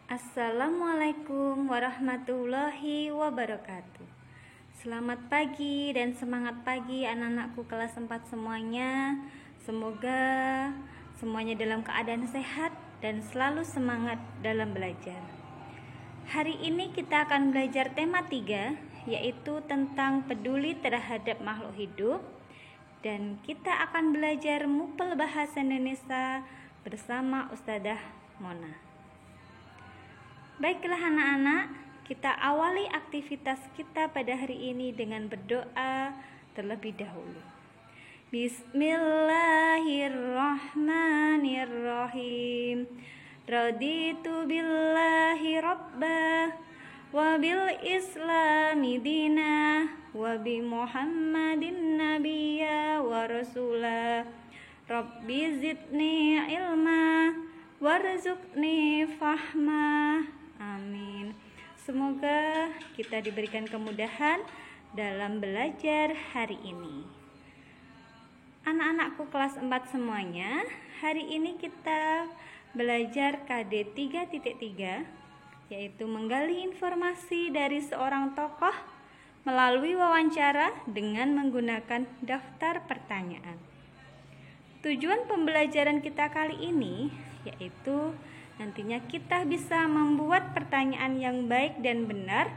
Assalamualaikum warahmatullahi wabarakatuh. Selamat pagi dan semangat pagi anak-anakku kelas 4 semuanya. Semoga semuanya dalam keadaan sehat dan selalu semangat dalam belajar. Hari ini kita akan belajar tema 3, yaitu tentang peduli terhadap makhluk hidup. Dan kita akan belajar Mupel Bahasa Indonesia bersama Ustadzah Mona. Baiklah anak-anak, kita awali aktivitas kita pada hari ini dengan berdoa terlebih dahulu. Bismillahirrahmanirrahim. Raditu billahi rabbah wa bil islami dinah wa bi Muhammadin nabiyya wa rasulah. Rabbi zidni ilma warzuqni fahmah. Amin. Semoga kita diberikan kemudahan dalam belajar hari ini. Anak-anakku kelas 4 semuanya, hari ini kita belajar KD 3.3, yaitu menggali informasi dari seorang tokoh melalui wawancara dengan menggunakan daftar pertanyaan. Tujuan pembelajaran kita kali ini yaitu nantinya kita bisa membuat pertanyaan yang baik dan benar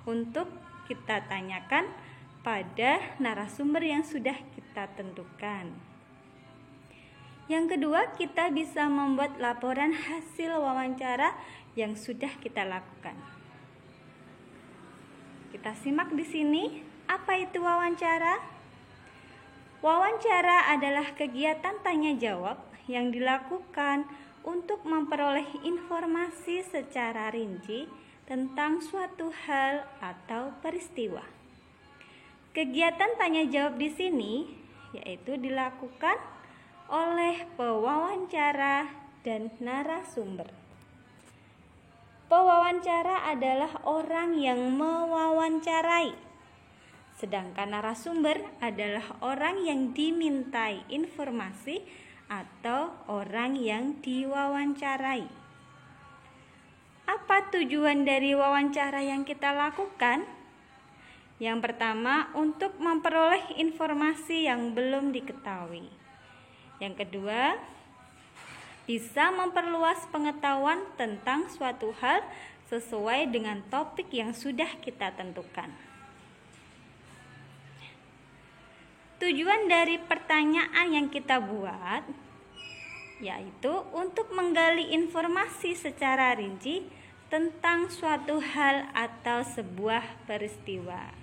untuk kita tanyakan pada narasumber yang sudah kita tentukan. Yang kedua, kita bisa membuat laporan hasil wawancara yang sudah kita lakukan. Kita simak di sini, apa itu wawancara? Wawancara adalah kegiatan tanya jawab yang dilakukan untuk memperoleh informasi secara rinci tentang suatu hal atau peristiwa. Kegiatan tanya jawab di sini yaitu dilakukan oleh pewawancara dan narasumber. Pewawancara adalah orang yang mewawancarai, sedangkan narasumber adalah orang yang dimintai informasi atau orang yang diwawancarai. Apa tujuan dari wawancara yang kita lakukan? Yang pertama, untuk memperoleh informasi yang belum diketahui. Yang kedua, bisa memperluas pengetahuan tentang suatu hal sesuai dengan topik yang sudah kita tentukan. Tujuan dari pertanyaan yang kita buat yaitu untuk menggali informasi secara rinci tentang suatu hal atau sebuah peristiwa.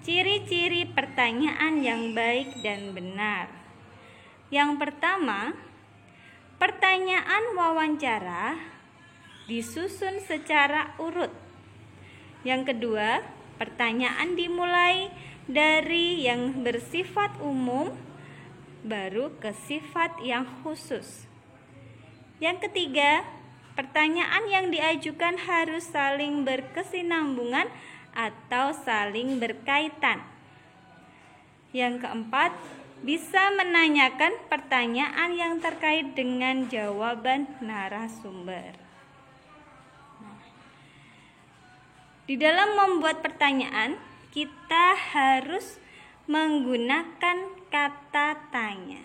Ciri-ciri pertanyaan yang baik dan benar. Yang pertama, pertanyaan wawancara disusun secara urut. Yang kedua, pertanyaan dimulai dari yang bersifat umum baru ke sifat yang khusus. Yang ketiga, pertanyaan yang diajukan harus saling berkesinambungan atau saling berkaitan. Yang keempat, bisa menanyakan pertanyaan yang terkait dengan jawaban narasumber. Di dalam membuat pertanyaan, kita harus menggunakan kata tanya.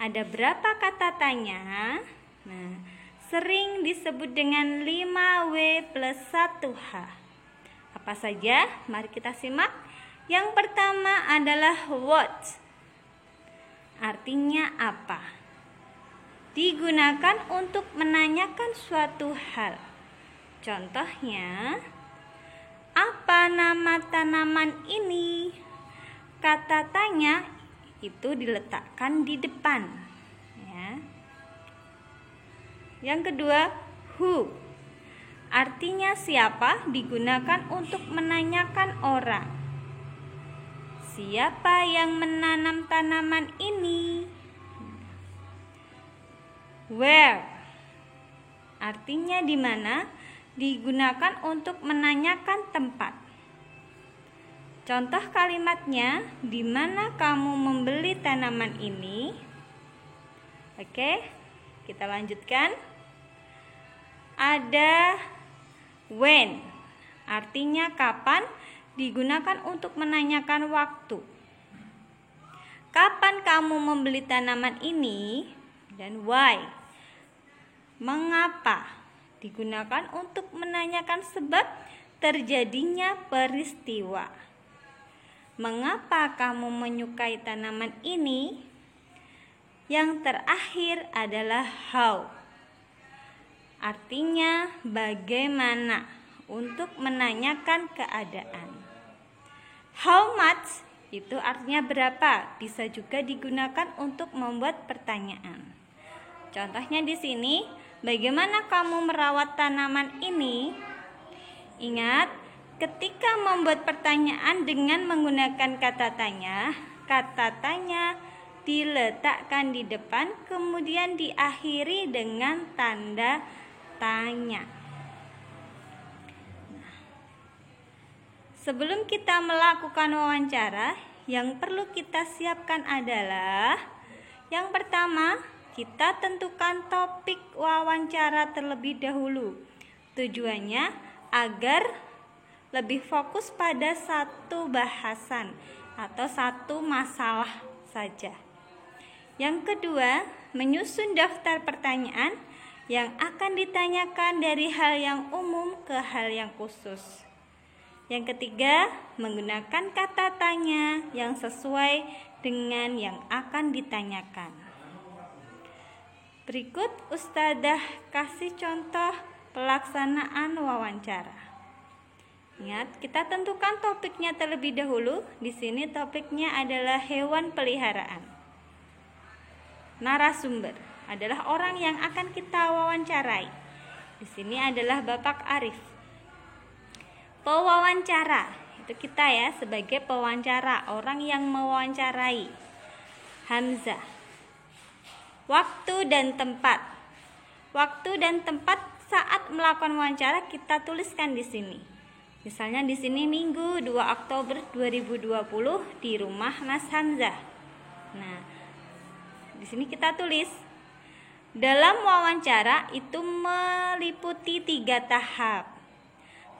Ada berapa kata tanya? Nah, sering disebut dengan 5W plus 1H. Apa saja? Mari kita simak. Yang pertama adalah what. Artinya apa? Digunakan untuk menanyakan suatu hal. Contohnya, apa nama tanaman ini? Kata tanya itu diletakkan di depan. Ya. Yang kedua, who. Artinya siapa, digunakan untuk menanyakan orang. Siapa yang menanam tanaman ini? Where. Artinya di mana, digunakan untuk menanyakan tempat. Contoh kalimatnya, di mana kamu membeli tanaman ini? Oke. kita lanjutkan. Ada when, artinya kapan, digunakan untuk menanyakan waktu. Kapan kamu membeli tanaman ini? Dan why, mengapa, digunakan untuk menanyakan sebab terjadinya peristiwa. Mengapa kamu menyukai tanaman ini? Yang terakhir adalah how, artinya bagaimana, untuk menanyakan keadaan. How much itu artinya berapa, bisa juga digunakan untuk membuat pertanyaan. Contohnya di sini, bagaimana kamu merawat tanaman ini? Ingat, ketika membuat pertanyaan dengan menggunakan kata tanya diletakkan di depan, kemudian diakhiri dengan tanda tanya. Sebelum kita melakukan wawancara, yang perlu kita siapkan adalah yang pertama, kita tentukan topik wawancara terlebih dahulu. Tujuannya agar lebih fokus pada satu bahasan atau satu masalah saja. Yang kedua, menyusun daftar pertanyaan yang akan ditanyakan dari hal yang umum ke hal yang khusus. Yang ketiga, menggunakan kata tanya yang sesuai dengan yang akan ditanyakan. Berikut Ustadzah kasih contoh pelaksanaan wawancara. Ingat, kita tentukan topiknya terlebih dahulu. Di sini topiknya adalah hewan peliharaan. Narasumber adalah orang yang akan kita wawancarai. Di sini adalah Bapak Arif. Pewawancara, itu kita ya sebagai pewawancara, orang yang mewawancarai. Hamzah. Waktu dan tempat. Waktu dan tempat saat melakukan wawancara kita tuliskan di sini. Misalnya di sini Minggu 2 Oktober 2020 di rumah Mas Hamzah. Nah, di sini kita tulis. Dalam wawancara itu meliputi 3 tahap.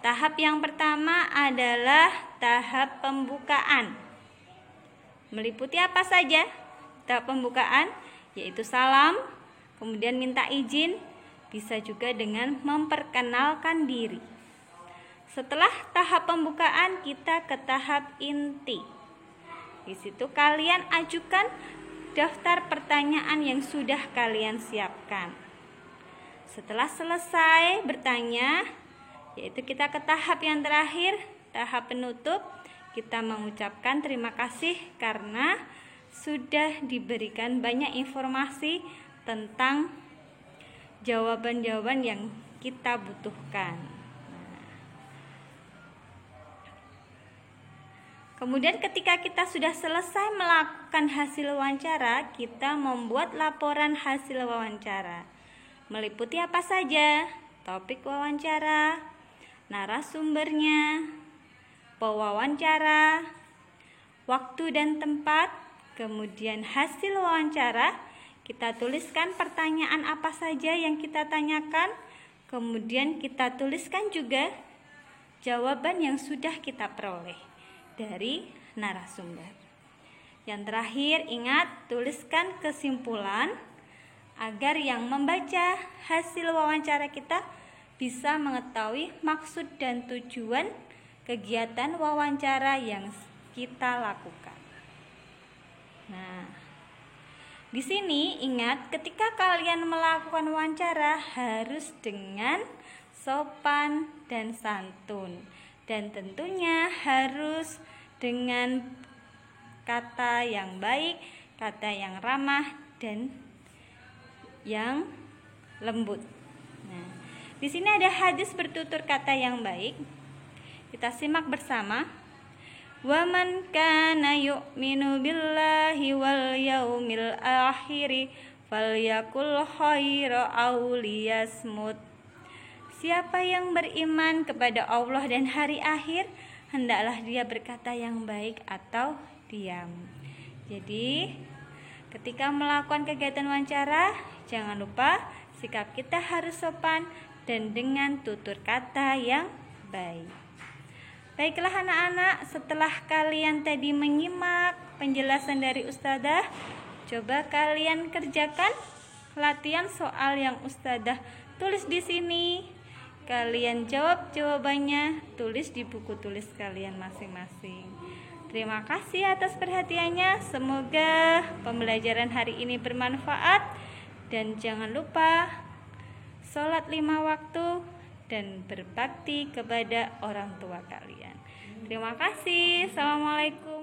Tahap yang pertama adalah tahap pembukaan. Meliputi apa saja? Tahap pembukaan yaitu salam, kemudian minta izin, bisa juga dengan memperkenalkan diri. Setelah tahap pembukaan kita ke tahap inti. Di situ kalian ajukan daftar pertanyaan yang sudah kalian siapkan. Setelah selesai bertanya, yaitu kita ke tahap yang terakhir, tahap penutup. Kita mengucapkan terima kasih karena sudah diberikan banyak informasi tentang jawaban-jawaban yang kita butuhkan. Kemudian ketika kita sudah selesai melakukan hasil wawancara, kita membuat laporan hasil wawancara. Meliputi apa saja? Topik wawancara, narasumbernya, pewawancara, waktu dan tempat, kemudian hasil wawancara. Kita tuliskan pertanyaan apa saja yang kita tanyakan, kemudian kita tuliskan juga jawaban yang sudah kita peroleh dari narasumber. Yang terakhir, ingat, tuliskan kesimpulan agar yang membaca hasil wawancara kita bisa mengetahui maksud dan tujuan kegiatan wawancara yang kita lakukan. Nah, di sini ingat, ketika kalian melakukan wawancara harus dengan sopan dan santun, dan tentunya harus dengan kata yang baik, kata yang ramah, dan yang lembut. Nah, di sini ada hadis bertutur kata yang baik. Kita simak bersama. Wa man kana yu'minu billahi wal yaumil akhir falyakul khaira aw liyasmut. Siapa yang beriman kepada Allah dan hari akhir, hendaklah dia berkata yang baik atau diam. Jadi Ketika melakukan kegiatan wawancara, jangan lupa sikap kita harus sopan dan dengan tutur kata yang baik. Baiklah anak-anak, setelah kalian tadi menyimak penjelasan dari Ustadzah, coba kalian kerjakan latihan soal yang Ustadzah tulis di sini. Kalian jawab jawabannya, tulis di buku tulis kalian masing-masing. Terima kasih atas perhatiannya. Semoga pembelajaran hari ini bermanfaat. Dan jangan lupa sholat 5 waktu dan berbakti kepada orang tua kalian. Terima kasih. Assalamualaikum.